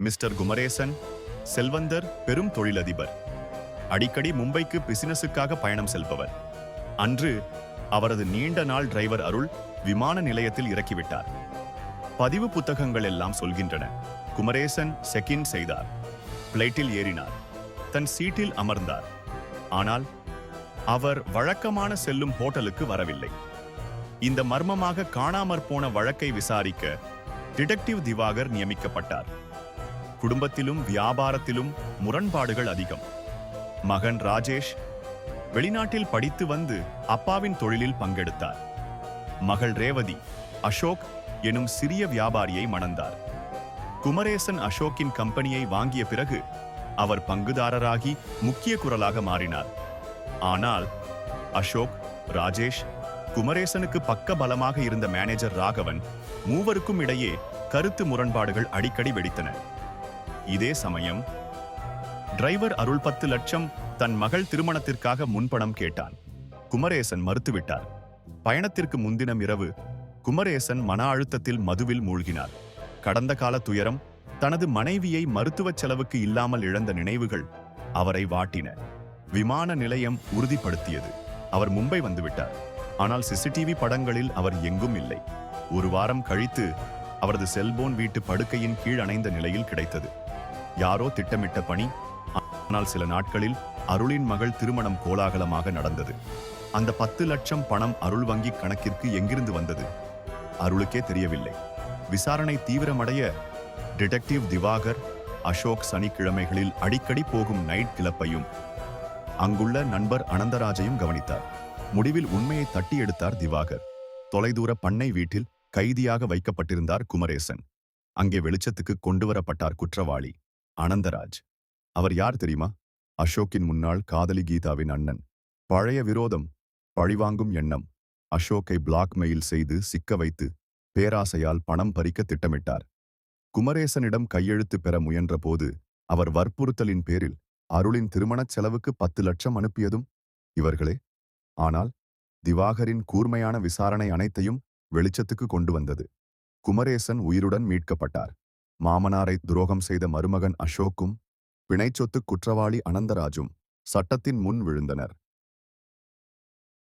Mister Kumaresan செல்வந்தர், பெரும் தொழிலதிபர். அடிக்கடி மும்பைக்கு பிசினஸுக்காக பயணம் செல்பவர். அன்று அவரது நீண்ட நாள் டிரைவர் அருள் விமான நிலையத்தில் இறக்கிவிட்டார். பதிவு புத்தகங்கள் எல்லாம் சொல்கின்றன. குமரேசன் செக்-இன் செய்தார். பிளைட்டில் ஏறினார். தன் சீட்டில் அமர்ந்தார். ஆனால் அவர் வழக்கமான செல்லும் ஹோட்டலுக்கு வரவில்லை. இந்த மர்மமாக காணாமற் போன வழக்கை விசாரிக்க டிடெக்டிவ் திவாகர் நியமிக்கப்பட்டார். குடும்பத்திலும் வியாபாரத்திலும் முரண்பாடுகள் அதிகம். மகன் ராஜேஷ் வெளிநாட்டில் படித்து வந்து அப்பாவின் தொழிலில் பங்கெடுத்தார். மகள் ரேவதி அசோக் எனும் சிறிய வியாபாரியை மணந்தார். குமரேசன் அசோக்கின் கம்பெனியை வாங்கிய பிறகு அவர் பங்குதாரராகி முக்கிய குரலாக மாறினார். ஆனால் அசோக், ராஜேஷ், குமரேசனுக்கு பக்க பலமாக இருந்த மேனேஜர் ராகவன் மூவருக்கும் இடையே கருத்து முரண்பாடுகள் அடிக்கடி வெடித்தன. இதே சமயம் டிரைவர் அருள் 10 லட்சம் தன் மகள் திருமணத்திற்காக முன்பணம் கேட்டான். குமரேசன் மறுத்துவிட்டார். பயணத்திற்கு முன்தினம் இரவு குமரேசன் மன அழுத்தத்தில் மதுவில் மூழ்கினார். கடந்த கால துயரம், தனது மனைவியை மருத்துவ செலவுக்கு இல்லாமல் இழந்த நினைவுகள் அவரை வாட்டின. விமான நிலையம் உறுதிப்படுத்தியது, அவர் மும்பை வந்துவிட்டார். ஆனால் சிசிடிவி படங்களில் அவர் எங்கும் இல்லை. ஒரு வாரம் கழித்து அவரது செல்போன் வீட்டு படுக்கையின் கீழ் அணைந்த நிலையில் கிடைத்தது. யாரோ திட்டமிட்ட பணி. ஆனால் சில நாட்களில் அருளின் மகள் திருமணம் கோலாகலமாக நடந்தது. அந்த 10 லட்சம் பணம் அருள் வங்கி கணக்கிற்கு எங்கிருந்து வந்தது? அருளுக்கே தெரியவில்லை. விசாரணை தீவிரமடைய டிடெக்டிவ் திவாகர் அசோக் சனிக்கிழமைகளில் அடிக்கடி போகும் நைட் கிளப்பையும் அங்குள்ள நண்பர் அனந்தராஜையும் கவனித்தார். முடிவில் உண்மையை தட்டி எடுத்தார் திவாகர். தொலைதூர பண்ணை வீட்டில் கைதியாக வைக்கப்பட்டிருந்தார் குமரேசன். அங்கே வெளிச்சத்துக்கு கொண்டுவரப்பட்டார் குற்றவாளி அனந்தராஜ். அவர் யார் தெரியுமா? அசோக்கின் முன்னாள் காதலி கீதாவின் அண்ணன். பழைய விரோதம், பழிவாங்கும் எண்ணம். அசோக்கை பிளாக்மெயில் செய்து சிக்க வைத்து பேராசையால் பணம் பறிக்க திட்டமிட்டார். குமரேசனிடம் கையெழுத்து பெற முயன்ற போது அவர் வற்புறுத்தலின் பேரில் அருளின் திருமணச் செலவுக்கு 10 லட்சம் அனுப்பியதும் இவர்களே. ஆனால் திவாகரின் கூர்மையான விசாரணை அனைத்தையும் வெளிச்சத்துக்கு கொண்டு வந்தது. குமரேசன் உயிருடன் மீட்கப்பட்டார். மாமனாரை துரோகம் செய்த மருமகன் அசோக்கும் பிணைச்சொத்து குற்றவாளி அனந்தராஜும் சட்டத்தின் முன் விழுந்தனர்.